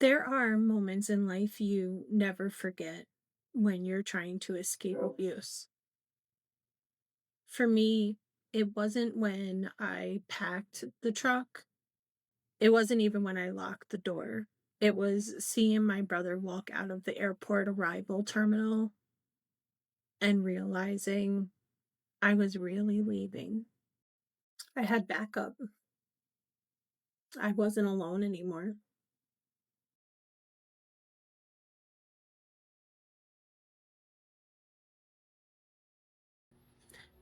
There are moments in life you never forget when you're trying to escape abuse. For me, it wasn't when I packed the truck. It wasn't even when I locked the door. It was seeing my brother walk out of the airport arrival terminal and realizing I was really leaving. I had backup. I wasn't alone anymore.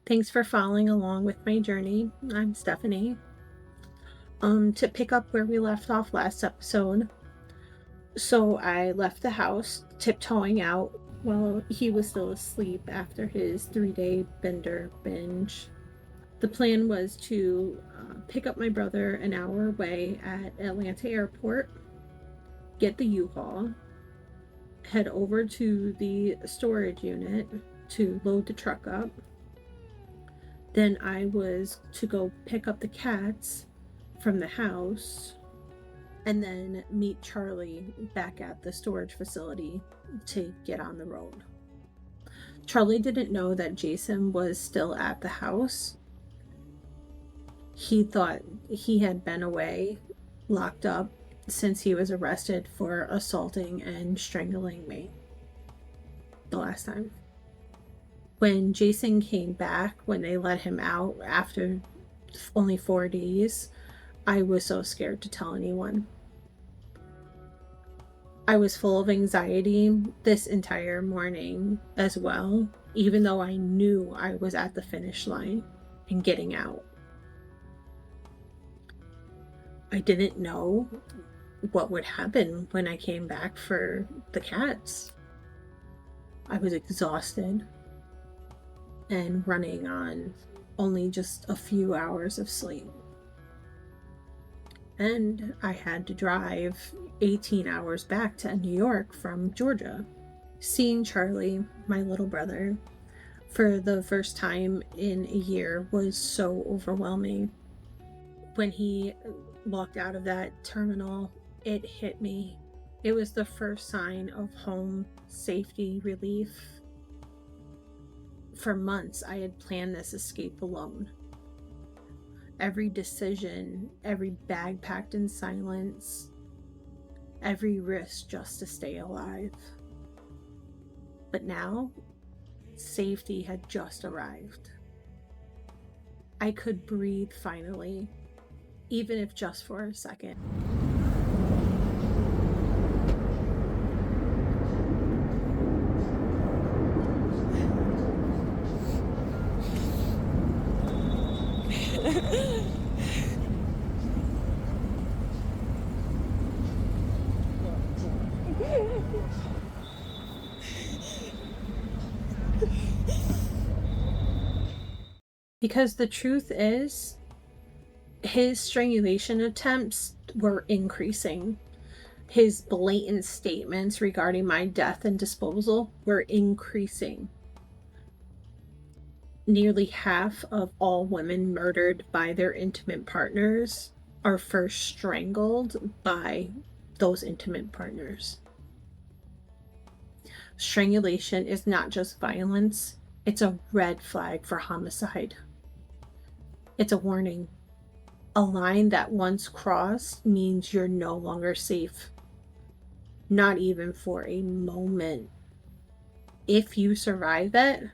Thanks for following along with my journey. I'm Stephanie. To pick up where we left off last episode, so I left the house, tiptoeing out while he was still asleep after his 3-day bender binge. The plan was to pick up my brother an hour away at Atlanta Airport, get the U-Haul, head over to the storage unit to load the truck up. Then I was to go pick up the cats from the house and then meet Charlie back at the storage facility to get on the road. Charlie didn't know that Jason was still at the house. He thought he had been away, locked up, since he was arrested for assaulting and strangling me the last time. When Jason came back, when they let him out after only 4 days, I was so scared to tell anyone. I was full of anxiety this entire morning as well, even though I knew I was at the finish line and getting out. I didn't know what would happen when I came back for the cats. I was exhausted and running on only just a few hours of sleep. And I had to drive 18 hours back to New York from Georgia. Seeing Charlie, my little brother, for the first time in a year was so overwhelming. When he walked out of that terminal, it hit me. It was the first sign of home, safety, relief. For months, I had planned this escape alone. Every decision, every bag packed in silence, every risk just to stay alive. But now, safety had just arrived. I could breathe finally, even if just for a second. Because the truth is, his strangulation attempts were increasing. His blatant statements regarding my death and disposal were increasing. Nearly half of all women murdered by their intimate partners are first strangled by those intimate partners. Strangulation is not just violence, it's a red flag for homicide. It's a warning. A line that once crossed means you're no longer safe. Not even for a moment. If you survive it,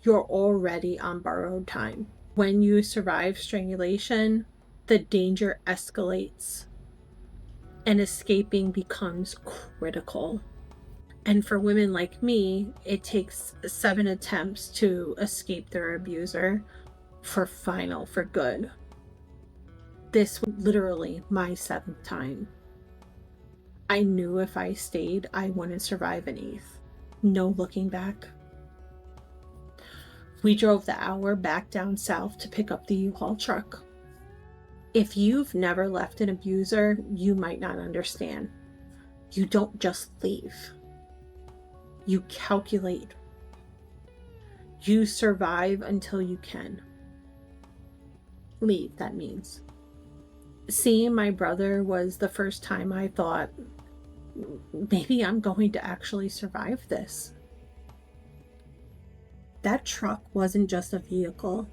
you're already on borrowed time. When you survive strangulation, the danger escalates and escaping becomes critical. And for women like me, it takes 7 attempts to escape their abuser for good. This was literally my 7th time. I knew if I stayed, I wouldn't survive an 8th. No looking back. We drove the hour back down south to pick up the U-Haul truck. If you've never left an abuser, you might not understand. You don't just leave. You calculate. You survive until you can. Leave, that means. Seeing my brother was the first time I thought, maybe I'm going to actually survive this. That truck wasn't just a vehicle,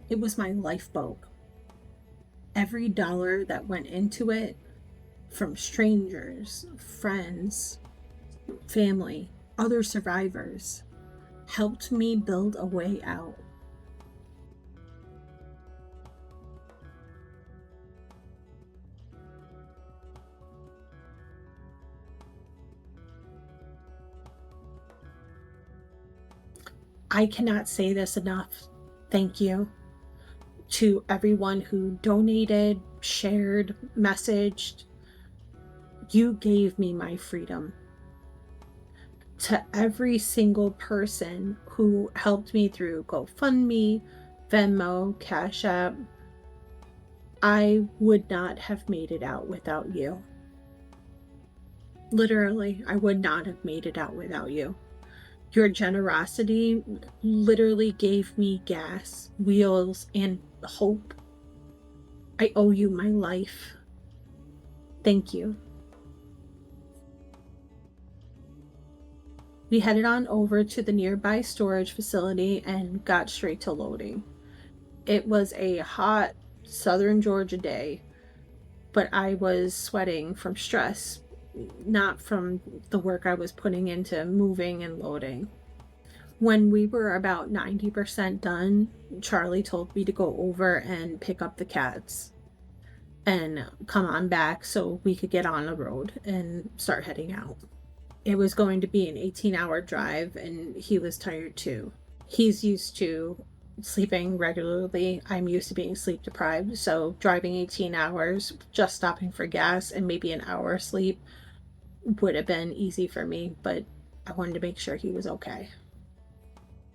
it was my lifeboat. Every dollar that went into it, from strangers, friends, family, other survivors, helped me build a way out. I cannot say this enough. Thank you to everyone who donated, shared, messaged. You gave me my freedom. To every single person who helped me through GoFundMe, Venmo, Cash App, I would not have made it out without you. Literally, I would not have made it out without you. Your generosity literally gave me gas, wheels, and hope. I owe you my life. Thank you. We headed on over to the nearby storage facility and got straight to loading. It was a hot southern Georgia day, but I was sweating from stress, not from the work I was putting into moving and loading. When we were about 90% done, Charlie told me to go over and pick up the cats and come on back so we could get on the road and start heading out. It was going to be an 18-hour drive, and he was tired too. He's used to sleeping regularly. I'm used to being sleep deprived, so driving 18 hours, just stopping for gas and maybe an hour of sleep would have been easy for me, but I wanted to make sure he was okay.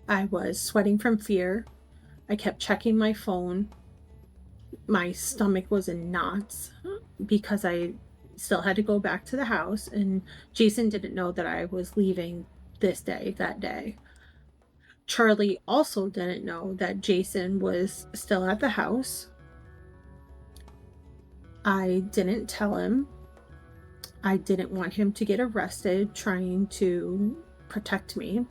I was sweating from fear. I kept checking my phone. My stomach was in knots because I still had to go back to the house, and Jason didn't know that I was leaving that day. Charlie also didn't know that Jason was still at the house. I didn't tell him. I didn't want him to get arrested trying to protect me.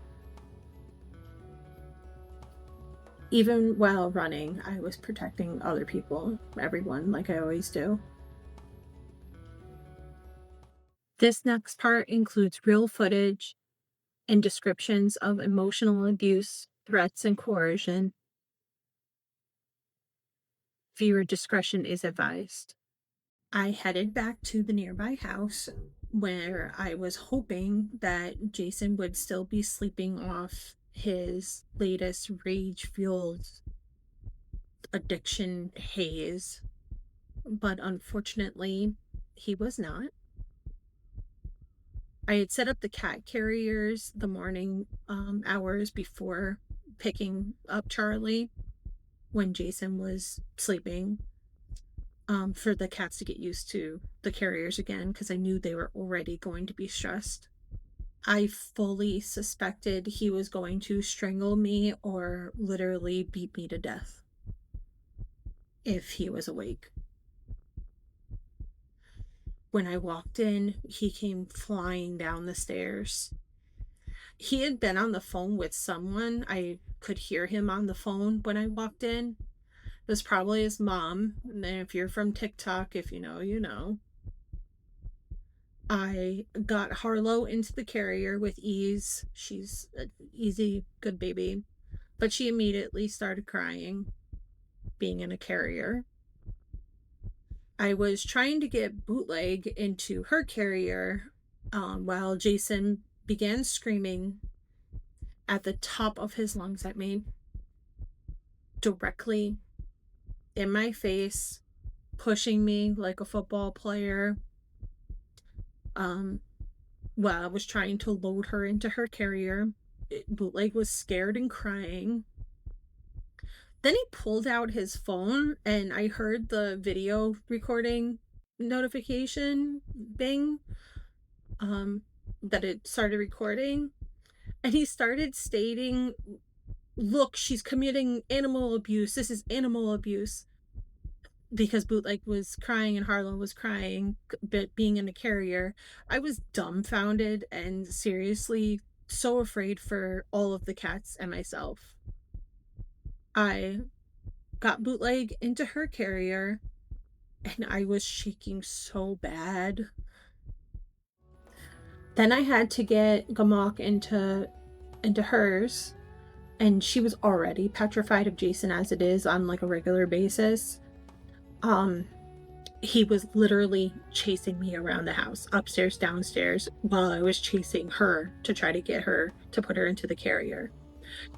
Even while running, I was protecting other people, everyone, like I always do. This next part includes real footage and descriptions of emotional abuse, threats, and coercion. Viewer discretion is advised. I headed back to the nearby house where I was hoping that Jason would still be sleeping off his latest rage-fueled addiction haze, but unfortunately, he was not. I had set up the cat carriers the morning hours before picking up Charlie when Jason was sleeping, for the cats to get used to the carriers again, because I knew they were already going to be stressed. I fully suspected he was going to strangle me or literally beat me to death if he was awake. When I walked in, he came flying down the stairs. He had been on the phone with someone. I could hear him on the phone when I walked in. It was probably his mom. And then if you're from TikTok, if you know, you know. I got Harlow into the carrier with ease. She's an easy, good baby. But she immediately started crying, being in a carrier. I was trying to get Bootleg into her carrier while Jason began screaming at the top of his lungs at me, directly in my face, pushing me like a football player. While I was trying to load her into her carrier, Bootleg was scared and crying. Then he pulled out his phone, and I heard the video recording notification bing, that it started recording. And he started stating, "Look, she's committing animal abuse. This is animal abuse." because Bootleg was crying and Harlow was crying, but being in a carrier, I was dumbfounded and seriously so afraid for all of the cats and myself. I got Bootleg into her carrier and I was shaking so bad. Then I had to get Gamok into hers, and she was already petrified of Jason as it is on like a regular basis. He was literally chasing me around the house, upstairs, downstairs, while I was chasing her to try to get her to put her into the carrier.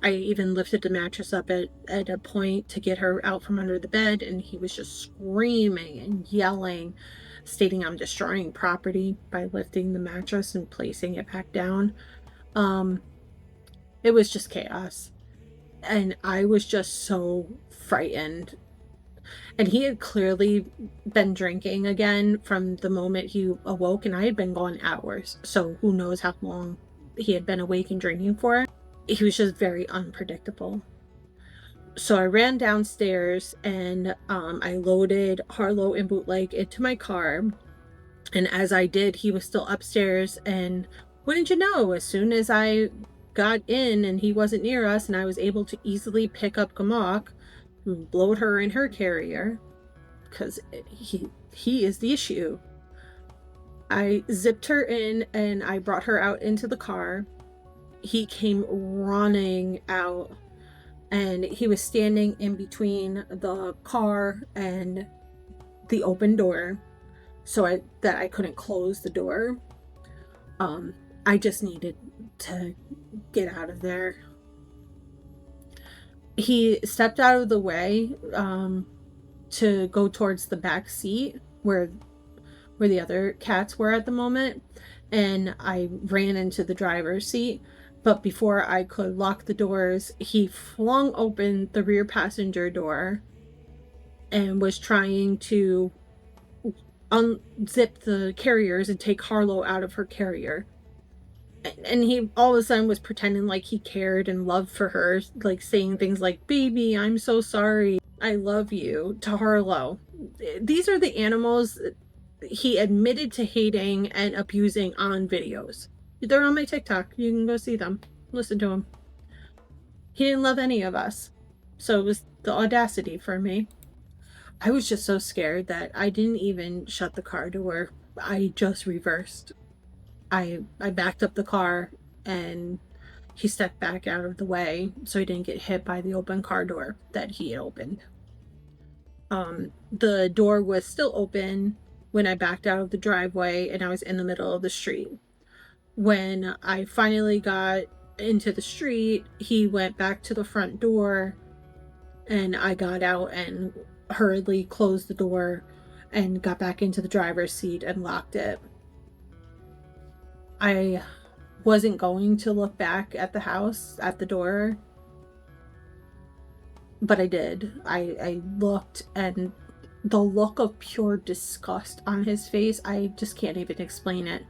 I even lifted the mattress up at a point to get her out from under the bed, and he was just screaming and yelling, stating I'm destroying property by lifting the mattress and placing it back down. It was just chaos. And I was just so frightened. And he had clearly been drinking again from the moment he awoke, and I had been gone hours. So who knows how long he had been awake and drinking for. He was just very unpredictable. So I ran downstairs and I loaded Harlow and Bootleg into my car. And as I did, he was still upstairs. And wouldn't you know, as soon as I got in and he wasn't near us and I was able to easily pick up Gamok and load her in her carrier, because he is the issue. I zipped her in and I brought her out into the car. He came running out and he was standing in between the car and the open door so I couldn't close the door. I just needed to get out of there. He stepped out of the way to go towards the back seat where the other cats were at the moment, and I ran into the driver's seat. But before I could lock the doors, he flung open the rear passenger door and was trying to unzip the carriers and take Harlow out of her carrier. And he all of a sudden was pretending like he cared and loved for her, like saying things like, "Baby, I'm so sorry. I love you," to Harlow. These are the animals he admitted to hating and abusing on videos. They're on my TikTok. You can go see them. Listen to him. He didn't love any of us. So it was the audacity for me. I was just so scared that I didn't even shut the car door. I just reversed. I backed up the car and he stepped back out of the way so he didn't get hit by the open car door that he had opened. The door was still open when I backed out of the driveway and I was in the middle of the street. When I finally got into the street, he went back to the front door and I got out and hurriedly closed the door and got back into the driver's seat and locked it. I wasn't going to look back at the house, at the door, but I did. I looked, and the look of pure disgust on his face, I just can't even explain it.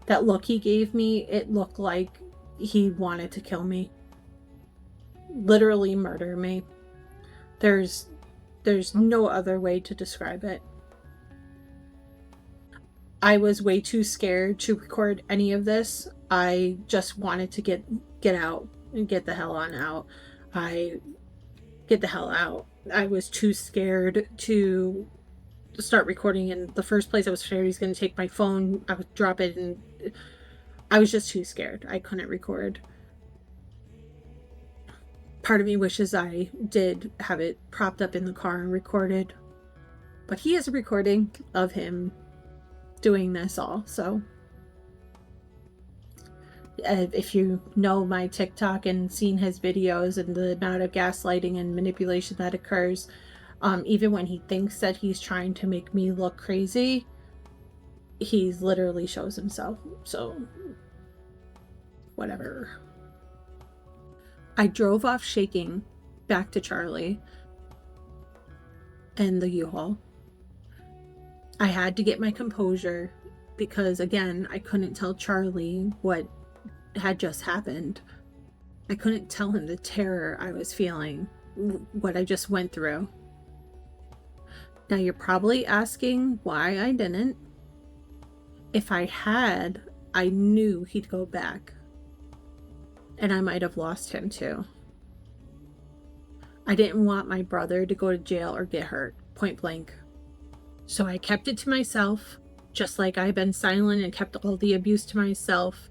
That look he gave me, it looked like he wanted to kill me. Literally murder me. There's no other way to describe it. I was way too scared to record any of this. I just wanted to get out and get the hell on out. Get the hell out. I was too scared to start recording in the first place. I was scared he's going to take my phone. I would drop it, and I was just too scared. I couldn't record. Part of me wishes I did have it propped up in the car and recorded. But he has a recording of him doing this all, so if you know my TikTok and seen his videos and the amount of gaslighting and manipulation that occurs, even when he thinks that he's trying to make me look crazy, he literally shows himself. So whatever. I drove off shaking back to Charlie and the U-Haul. I had to get my composure because, again, I couldn't tell Charlie what had just happened. I couldn't tell him the terror I was feeling, what I just went through. Now you're probably asking why I didn't. If I had, I knew he'd go back. And I might have lost him too. I didn't want my brother to go to jail or get hurt, point blank. So I kept it to myself, just like I've been silent and kept all the abuse to myself.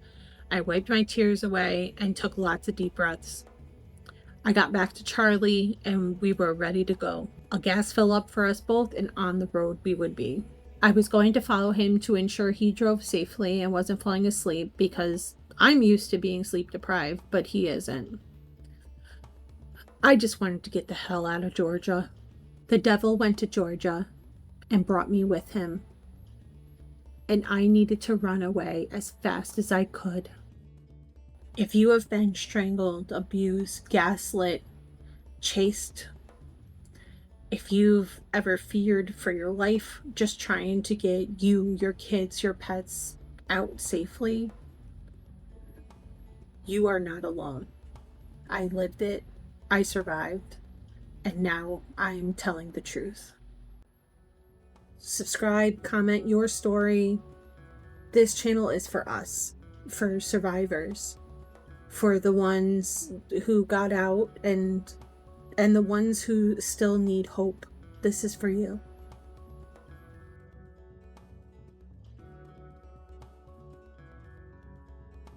I wiped my tears away and took lots of deep breaths. I got back to Charlie and we were ready to go. A gas fill up for us both, and on the road we would be. I was going to follow him to ensure he drove safely and wasn't falling asleep, because I'm used to being sleep deprived, but he isn't. I just wanted to get the hell out of Georgia. The devil went to Georgia and brought me with him. And I needed to run away as fast as I could. If you have been strangled, abused, gaslit, chased, if you've ever feared for your life just trying to get you, your kids, your pets out safely, you are not alone. I lived it, I survived, and now I'm telling the truth. Subscribe, comment your story. This channel is for us, for survivors, for the ones who got out and the ones who still need hope. This is for you.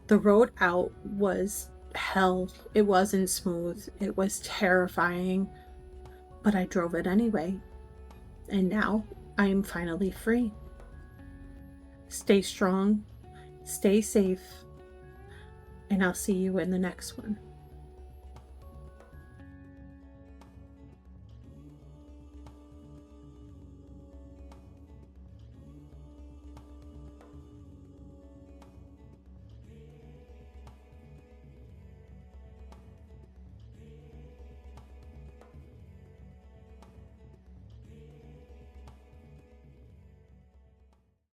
The road out was hell. It wasn't smooth. It was terrifying, but I drove it anyway. And now I am finally free. Stay strong, stay safe, and I'll see you in the next one.